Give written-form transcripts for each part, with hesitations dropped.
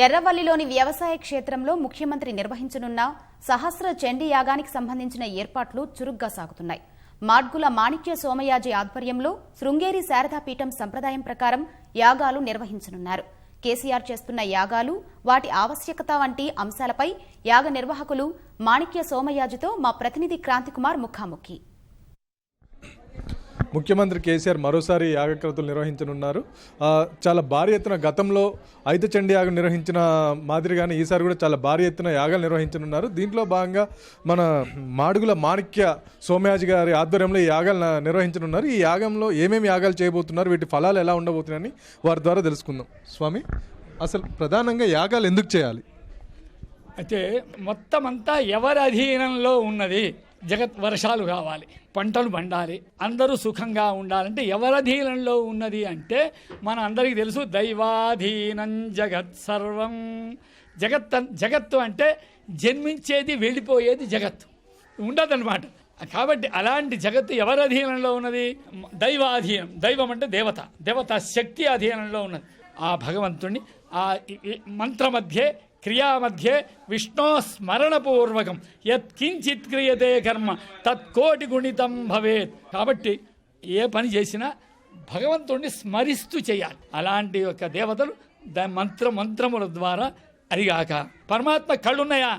ఎర్రవల్లిలోని వ్యవసాయ క్షేత్రంలో ముఖ్యమంత్రి నిర్వహించనున్న సహస్ర చండీ యాగానికి సంబంధించిన ఏర్పాట్లు చురుగ్గా సాగుతున్నాయి. మాడ్గుల మాణిక్య సోమయాజి ఆధ్వర్యంలో శృంగేరి శారదాపీఠం సంప్రదాయం ప్రకారం యాగాలు నిర్వహించనున్నారు. కేసీఆర్ చేస్తున్న యాగాలు, వాటి ఆవశ్యకత వంటి అంశాలపై యాగ నిర్వాహకులు మాణిక్య సోమయాజితో మా ప్రతినిధి క్రాంతికుమార్ ముఖాముఖి. ముఖ్యమంత్రి కేసీఆర్ మరోసారి యాగక్రతులు నిర్వహించనున్నారు. చాలా భారీ ఎత్తున గతంలో ఐదు చండీ యాగం నిర్వహించిన మాదిరిగానే ఈసారి కూడా చాలా భారీ ఎత్తున యాగాలు నిర్వహించనున్నారు. దీంట్లో భాగంగా మన మాడుగుల మాణిక్య సోమయాజి గారి ఆధ్వర్యంలో ఈ యాగాలు నిర్వహించనున్నారు. ఈ యాగంలో ఏమేమి యాగాలు చేయబోతున్నారు, వీటి ఫలాలు ఎలా ఉండబోతున్నాయని వారి ద్వారా తెలుసుకుందాం. స్వామి, అసలు ప్రధానంగా యాగాలు ఎందుకు చేయాలి? అయితే మొత్తం అంతా ఎవరి అధీనంలో ఉన్నది? జగత్ వర్షాలు కావాలి, పంటలు పండాలి, అందరూ సుఖంగా ఉండాలంటే ఎవరి అధీనంలో ఉన్నది అంటే మన అందరికీ తెలుసు, దైవాధీనం జగత్ సర్వం. జగత్తు అంటే జన్మించేది వెళ్ళిపోయేది జగత్తు ఉండదన్నమాట. కాబట్టి అలాంటి జగత్తు ఎవరి అధీనంలో ఉన్నది? దైవాధీనం. దైవం అంటే దేవత, దేవత శక్తి అధీనంలో ఉన్నది. ఆ భగవంతుణ్ణి ఆ మంత్ర మధ్యే క్రియా మధ్య విష్ణో స్మరణపూర్వకం యత్ కించిత్ క్రియతే కర్మ తత్కోటి గుణితం భవేత్. కాబట్టి ఏ పని చేసినా భగవంతుడిని స్మరిస్తూ చేయాలి. అలాంటి యొక్క దేవతలు మంత్రముల ద్వారా. అదిగాక పరమాత్మ కళ్ళున్నాయా?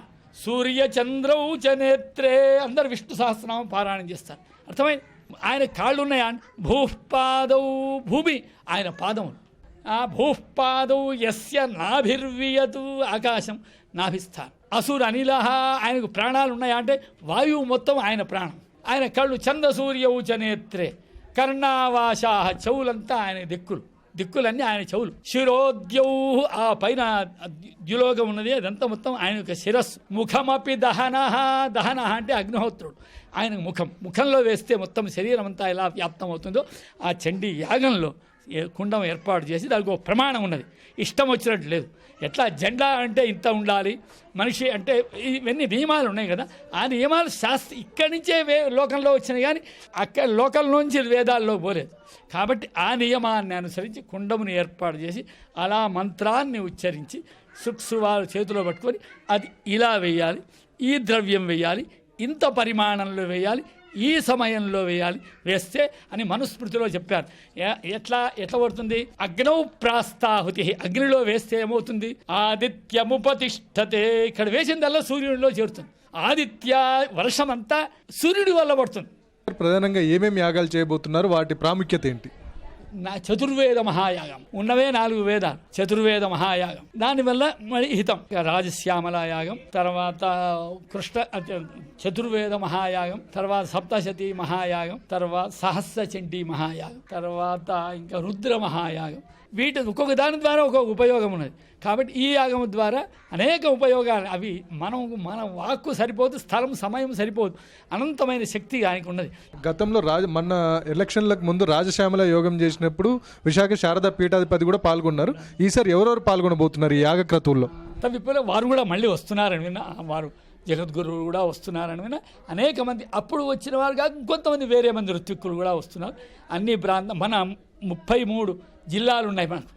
సూర్య చంద్రౌ చ నేత్రే. అందరు విష్ణు సహస్రనామం పారాయణం చేస్తారు. అర్థమైంది? ఆయన కాళ్ళున్నాయా? భూపాదౌ, భూమి ఆయన పాదములు. ఆ భూపాదౌ యస్య నాభిర్వియతు, ఆకాశం నాభిస్థానం. అసుర అనిలహ, ఆయనకు ప్రాణాలు ఉన్నాయా అంటే వాయువు మొత్తం ఆయన ప్రాణం. ఆయన కళ్ళు చంద్రసూర్యౌ చ నేత్రే. కర్ణావాసా, చెవులంతా ఆయన దిక్కులన్నీ ఆయన చెవులు. శిరోద్యౌ, ఆ పైన ద్యులోకం ఉన్నది, అదంతా మొత్తం ఆయన యొక్క శిరస్సు. ముఖమపి దహన అంటే అగ్నిహోత్రుడు. ఆయన ముఖంలో వేస్తే మొత్తం శరీరం అంతా ఎలా వ్యాప్తం అవుతుందో ఆ చండీ యాగంలో కుండం ఏర్పాటు చేసి దానికి ఒక ప్రమాణం ఉన్నది. ఇష్టం వచ్చినట్టు లేదు. ఎట్లా జెండా అంటే ఇంత ఉండాలి, మనిషి అంటే ఇవన్నీ నియమాలు ఉన్నాయి కదా. ఆ నియమాలు ఇక్కడి నుంచే లోకంలో వచ్చినాయి, కానీ అక్కడ లోకల్ నుంచి వేదాల్లో పోలేదు. కాబట్టి ఆ నియమాన్ని అనుసరించి కుండముని ఏర్పాటు చేసి అలా మంత్రాన్ని ఉచ్చరించి సుక్సువాలు చేతిలో పట్టుకొని అది ఇలా వేయాలి, ఈ ద్రవ్యం వేయాలి, ఇంత పరిమాణంలో వేయాలి, ఈ సమయంలో వేయాలి, వేస్తే అని మనుస్మృతిలో చెప్పారు. ఎట్లా పడుతుంది? అగ్నౌ ప్రాస్తాహుతి. అగ్నిలో వేస్తే ఏమవుతుంది? ఆదిత్యముపతిష్ఠతే. ఇక్కడ వేసిందల్లా సూర్యుడిలో చేరుతుంది. ఆదిత్య వర్షం అంతా సూర్యుడి వల్ల పడుతుంది. ప్రధానంగా ఏమేమి యాగాలు చేయబోతున్నారు, వాటి ప్రాముఖ్యత ఏంటి? చతుర్వేద మహాయాగం. ఉన్నవే 4 వేదాలు. చతుర్వేద మహాయాగం, దానివల్ల మరి హితం. రాజశ్యామల యాగం, తర్వాత చతుర్వేద మహాయాగం, తర్వాత సప్తశతి మహాయాగం, తర్వాత సహస్ర చండీ మహాయాగం, తర్వాత ఇంకా రుద్ర మహాయాగం. వీటి ఒక్కొక్క దాని ద్వారా ఒక్కొక్క ఉపయోగం ఉన్నది. కాబట్టి ఈ యాగం ద్వారా అనేక ఉపయోగాలు. అవి మన వాక్కు సరిపోదు, స్థలం సమయం సరిపోదు, అనంతమైన శక్తి ఆయనకు ఉన్నది. గతంలో మన ఎలక్షన్లకు ముందు రాజశ్యామల యోగం చేసినప్పుడు విశాఖ శారదా పీఠాధిపతి కూడా పాల్గొన్నారు. ఈసారి ఎవరెవరు పాల్గొనబోతున్నారు ఈ యాగ క్రతువుల్లో? ఇప్పుడు వారు కూడా మళ్ళీ వస్తున్నారని విన్నా. వారు జగద్గురువులు కూడా వస్తున్నారని విన్నా. అనేక మంది అప్పుడు వచ్చిన వారు కాక ఇంకొంతమంది వేరే మంది ఋత్విక్కులు కూడా వస్తున్నారు. అన్ని మన 33 జిల్లాలు ఉన్నాయి. మనకు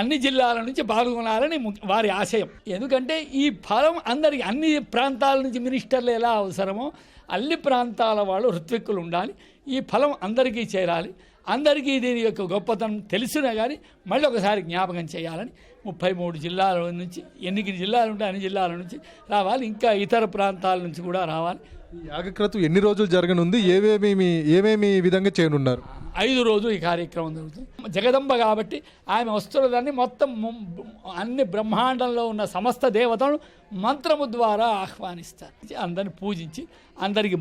అన్ని జిల్లాల నుంచి పాల్గొనాలని వారి ఆశయం. ఎందుకంటే ఈ ఫలం అందరికీ, అన్ని ప్రాంతాల నుంచి మినిస్టర్లు ఎలా అవసరమో అన్ని ప్రాంతాల వాళ్ళు ఋత్విక్కులు ఉండాలి. ఈ ఫలం అందరికీ చేరాలి. అందరికీ దీని యొక్క గొప్పతనం తెలిసినా కానీ మళ్ళీ ఒకసారి జ్ఞాపకం చేయాలని 33 జిల్లాల నుంచి, ఎన్ని జిల్లాలు ఉంటే అన్ని జిల్లాల నుంచి రావాలి. ఇంకా ఇతర ప్రాంతాల నుంచి కూడా రావాలి. యాగక్రతు ఎన్ని రోజులు జరగనుంది? ఏమేమి విధంగా చేయనున్నారు? 5 రోజులు ఈ కార్యక్రమం జరుగుతుంది. జగదంబ కాబట్టి ఆమె వస్తున్నదాన్ని మొత్తం అన్ని బ్రహ్మాండంలో ఉన్న సమస్త దేవతలను మంత్రము ద్వారా ఆహ్వానిస్తారు. అందరిని పూజించి అందరికి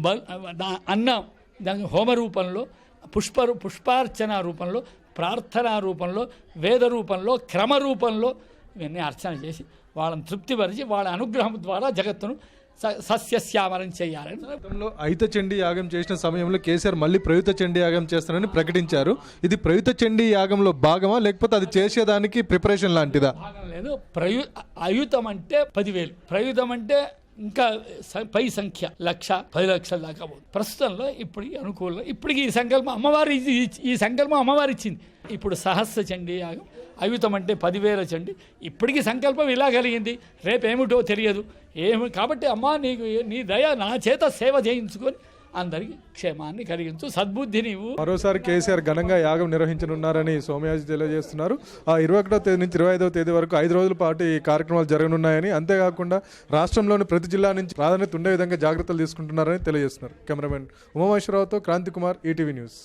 అన్నం దాని హోమ రూపంలో, పుష్పార్చన రూపంలో, ప్రార్థనా రూపంలో, వేద రూపంలో, క్రమ రూపంలో ఇవన్నీ అర్చన చేసి వాళ్ళని తృప్తిపరిచి వాళ్ళ అనుగ్రహం ద్వారా జగత్తును సస్యశ్యామలం చేయాలని. గతంలో ఐత చండీ యాగం చేసిన సమయంలో కేసీఆర్ మళ్ళీ ప్రయుత చండీ యాగం చేస్తారని ప్రకటించారు. ఇది ప్రయుత చండీ యాగంలో భాగమా, లేకపోతే అది చేసేదానికి ప్రిపరేషన్ లాంటిదా? భాగం లేదు. అయుతం అంటే 10,000, ప్రయుతం అంటే ఇంకా పై సంఖ్య 1,10 లక్షల దాకా పోతుంది. ప్రస్తుతంలో ఇప్పుడు అనుకూలంగా ఇప్పటికి ఈ సంకల్పం అమ్మవారు ఇచ్చింది. ఇప్పుడు సహస్ర చండీ యాగం అయుతం అంటే 10,000 చండి. ఇప్పటికీ సంకల్పం ఇలా కలిగింది, రేపేమిటో తెలియదు. కాబట్టి అమ్మా నీకు నీ దయ నా చేత సేవ చేయించుకొని అందరికీ క్షేమాన్ని కలిగించు, సద్బుద్ధి నీవు. మరోసారి కేసీఆర్ ఘనంగా యాగం నిర్వహించనున్నారని సోమయాజి తెలియజేస్తున్నారు. 21వ తేదీ నుంచి 25వ తేదీ వరకు 5 రోజుల పాటు ఈ కార్యక్రమాలు జరగనున్నాయని, అంతేకాకుండా రాష్ట్రంలోని ప్రతి జిల్లా నుంచి ప్రాధాన్యత ఉండే విధంగా జాగ్రత్తలు తీసుకుంటున్నారని తెలియజేస్తున్నారు. కెమెరామెన్ ఉమామేశ్వరరావుతో క్రాంతి కుమార్, ఈటీవీ న్యూస్.